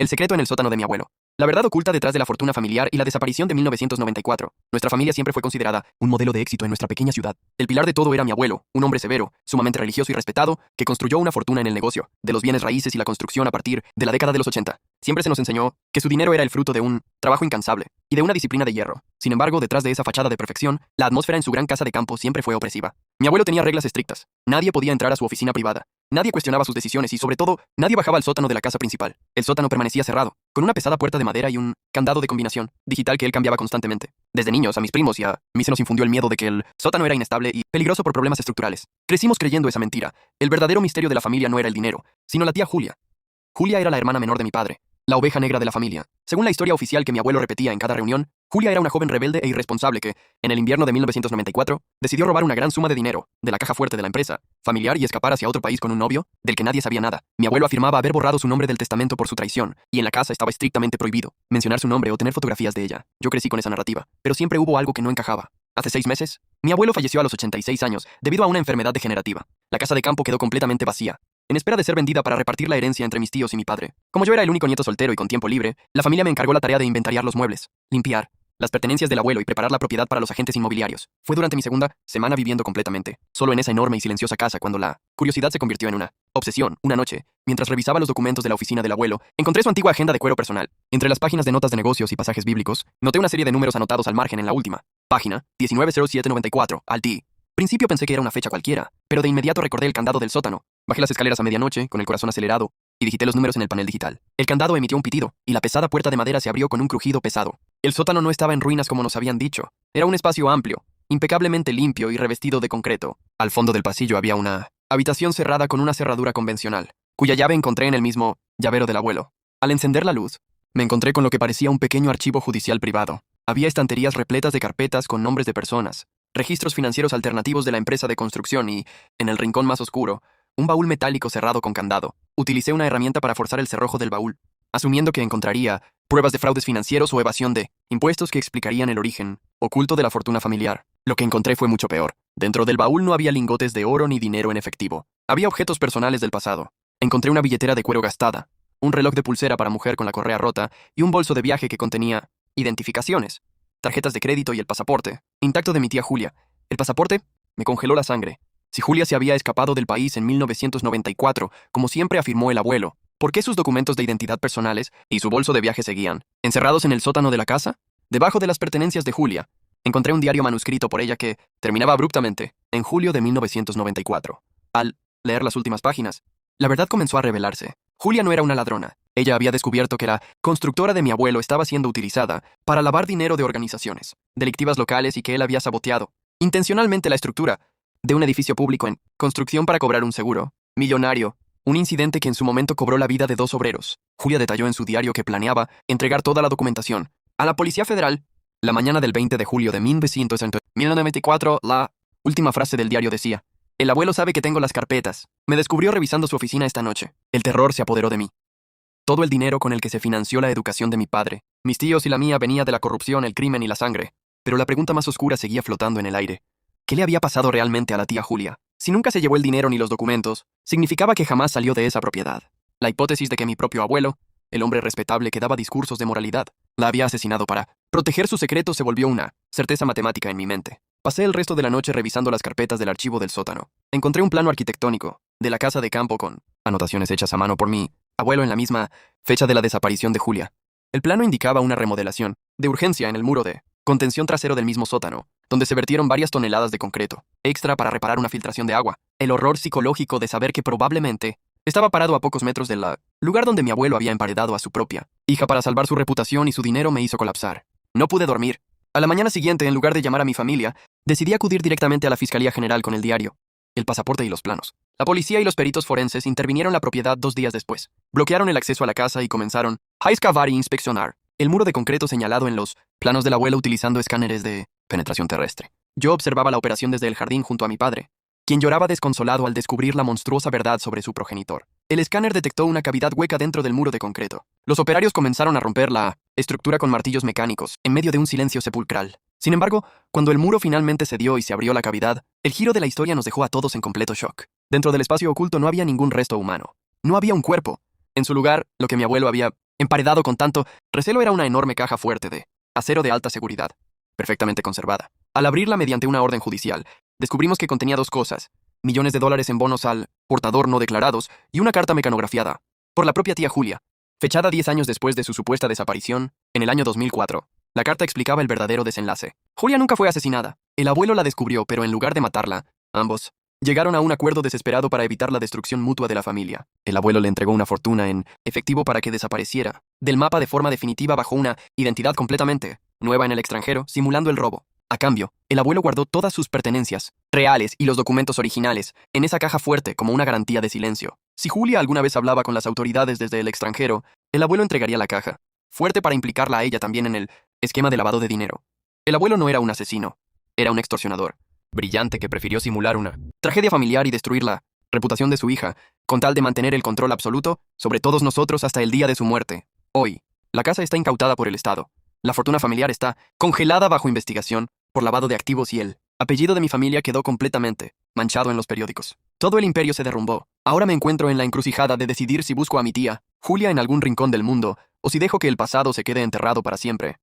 El secreto en el sótano de mi abuelo. La verdad oculta detrás de la fortuna familiar y la desaparición de 1994. Nuestra familia siempre fue considerada un modelo de éxito en nuestra pequeña ciudad. El pilar de todo era mi abuelo, un hombre severo, sumamente religioso y respetado, que construyó una fortuna en el negocio, de los bienes raíces y la construcción a partir de la década de los 80. Siempre se nos enseñó que su dinero era el fruto de un trabajo incansable y de una disciplina de hierro. Sin embargo, detrás de esa fachada de perfección, la atmósfera en su gran casa de campo siempre fue opresiva. Mi abuelo tenía reglas estrictas. Nadie podía entrar a su oficina privada. Nadie cuestionaba sus decisiones y, sobre todo, nadie bajaba al sótano de la casa principal. El sótano permanecía cerrado, con una pesada puerta de madera y un candado de combinación digital que él cambiaba constantemente. Desde niños, a mis primos y a mí se nos infundió el miedo de que el sótano era inestable y peligroso por problemas estructurales. Crecimos creyendo esa mentira. El verdadero misterio de la familia no era el dinero, sino la tía Julia. Julia era la hermana menor de mi padre, la oveja negra de la familia. Según la historia oficial que mi abuelo repetía en cada reunión, Julia era una joven rebelde e irresponsable que, en el invierno de 1994, decidió robar una gran suma de dinero de la caja fuerte de la empresa familiar y escapar hacia otro país con un novio del que nadie sabía nada. Mi abuelo afirmaba haber borrado su nombre del testamento por su traición, y en la casa estaba estrictamente prohibido mencionar su nombre o tener fotografías de ella. Yo crecí con esa narrativa, pero siempre hubo algo que no encajaba. Hace 6 meses, mi abuelo falleció a los 86 años debido a una enfermedad degenerativa. La casa de campo quedó completamente vacía, en espera de ser vendida para repartir la herencia entre mis tíos y mi padre. Como yo era el único nieto soltero y con tiempo libre, la familia me encargó la tarea de inventariar los muebles, limpiar las pertenencias del abuelo y preparar la propiedad para los agentes inmobiliarios. Fue durante mi segunda semana viviendo completamente solo en esa enorme y silenciosa casa cuando la curiosidad se convirtió en una obsesión. Una noche, mientras revisaba los documentos de la oficina del abuelo, encontré su antigua agenda de cuero personal. Entre las páginas de notas de negocios y pasajes bíblicos, noté una serie de números anotados al margen en la última página, 190794, al T. Principio pensé que era una fecha cualquiera, pero de inmediato recordé el candado del sótano. Bajé las escaleras a medianoche, con el corazón acelerado, y digité los números en el panel digital. El candado emitió un pitido, y la pesada puerta de madera se abrió con un crujido pesado. El sótano no estaba en ruinas como nos habían dicho. Era un espacio amplio, impecablemente limpio y revestido de concreto. Al fondo del pasillo había una habitación cerrada con una cerradura convencional, cuya llave encontré en el mismo llavero del abuelo. Al encender la luz, me encontré con lo que parecía un pequeño archivo judicial privado. Había estanterías repletas de carpetas con nombres de personas, registros financieros alternativos de la empresa de construcción y, en el rincón más oscuro, un baúl metálico cerrado con candado. Utilicé una herramienta para forzar el cerrojo del baúl, asumiendo que encontraría pruebas de fraudes financieros o evasión de impuestos que explicarían el origen oculto de la fortuna familiar. Lo que encontré fue mucho peor. Dentro del baúl no había lingotes de oro ni dinero en efectivo. Había objetos personales del pasado. Encontré una billetera de cuero gastada, un reloj de pulsera para mujer con la correa rota y un bolso de viaje que contenía identificaciones, tarjetas de crédito y el pasaporte intacto de mi tía Julia. El pasaporte me congeló la sangre. Si Julia se había escapado del país en 1994, como siempre afirmó el abuelo, ¿por qué sus documentos de identidad personales y su bolso de viaje seguían encerrados en el sótano de la casa? Debajo de las pertenencias de Julia, encontré un diario manuscrito por ella que terminaba abruptamente en julio de 1994. Al leer las últimas páginas, la verdad comenzó a revelarse. Julia no era una ladrona. Ella había descubierto que la constructora de mi abuelo estaba siendo utilizada para lavar dinero de organizaciones delictivas locales y que él había saboteado intencionalmente la estructura de un edificio público en construcción para cobrar un seguro millonario, un incidente que en su momento cobró la vida de 2 obreros. Julia detalló en su diario que planeaba entregar toda la documentación a la Policía Federal la mañana del 20 de julio de 1994. La última frase del diario decía: el abuelo sabe que tengo las carpetas. Me descubrió revisando su oficina esta noche. El terror se apoderó de mí. Todo el dinero con el que se financió la educación de mi padre, mis tíos y la mía venía de la corrupción, el crimen y la sangre. Pero la pregunta más oscura seguía flotando en el aire. ¿Qué le había pasado realmente a la tía Julia? Si nunca se llevó el dinero ni los documentos, significaba que jamás salió de esa propiedad. La hipótesis de que mi propio abuelo, el hombre respetable que daba discursos de moralidad, la había asesinado para proteger su secreto se volvió una certeza matemática en mi mente. Pasé el resto de la noche revisando las carpetas del archivo del sótano. Encontré un plano arquitectónico de la casa de campo con anotaciones hechas a mano por mi abuelo en la misma fecha de la desaparición de Julia. El plano indicaba una remodelación de urgencia en el muro de contención trasero del mismo sótano, donde se vertieron varias toneladas de concreto extra para reparar una filtración de agua. El horror psicológico de saber que probablemente estaba parado a pocos metros del lugar donde mi abuelo había emparedado a su propia hija para salvar su reputación y su dinero me hizo colapsar. No pude dormir. A la mañana siguiente, en lugar de llamar a mi familia, decidí acudir directamente a la Fiscalía General con el diario, el pasaporte y los planos. La policía y los peritos forenses intervinieron la propiedad 2 días después. Bloquearon el acceso a la casa y comenzaron a excavar y inspeccionar el muro de concreto señalado en los planos del abuelo utilizando escáneres de penetración terrestre. Yo observaba la operación desde el jardín junto a mi padre, quien lloraba desconsolado al descubrir la monstruosa verdad sobre su progenitor. El escáner detectó una cavidad hueca dentro del muro de concreto. Los operarios comenzaron a romper la estructura con martillos mecánicos, en medio de un silencio sepulcral. Sin embargo, cuando el muro finalmente cedió y se abrió la cavidad, el giro de la historia nos dejó a todos en completo shock. Dentro del espacio oculto no había ningún resto humano. No había un cuerpo. En su lugar, lo que mi abuelo había emparedado con tanto recelo, era una enorme caja fuerte de acero de alta seguridad, perfectamente conservada. Al abrirla mediante una orden judicial, descubrimos que contenía dos cosas: millones de dólares en bonos al portador no declarados y una carta mecanografiada por la propia tía Julia, fechada 10 años después de su supuesta desaparición, en el año 2004. La carta explicaba el verdadero desenlace. Julia nunca fue asesinada. El abuelo la descubrió, pero en lugar de matarla, ambos llegaron a un acuerdo desesperado para evitar la destrucción mutua de la familia. El abuelo le entregó una fortuna en efectivo para que desapareciera del mapa de forma definitiva bajo una identidad completamente nueva en el extranjero, simulando el robo. A cambio, el abuelo guardó todas sus pertenencias reales y los documentos originales en esa caja fuerte como una garantía de silencio. Si Julia alguna vez hablaba con las autoridades desde el extranjero, el abuelo entregaría la caja fuerte para implicarla a ella también en el esquema de lavado de dinero. El abuelo no era un asesino, era un extorsionador brillante que prefirió simular una tragedia familiar y destruir la reputación de su hija, con tal de mantener el control absoluto sobre todos nosotros hasta el día de su muerte. Hoy, la casa está incautada por el Estado. La fortuna familiar está congelada bajo investigación por lavado de activos y el apellido de mi familia quedó completamente manchado en los periódicos. Todo el imperio se derrumbó. Ahora me encuentro en la encrucijada de decidir si busco a mi tía Julia en algún rincón del mundo o si dejo que el pasado se quede enterrado para siempre.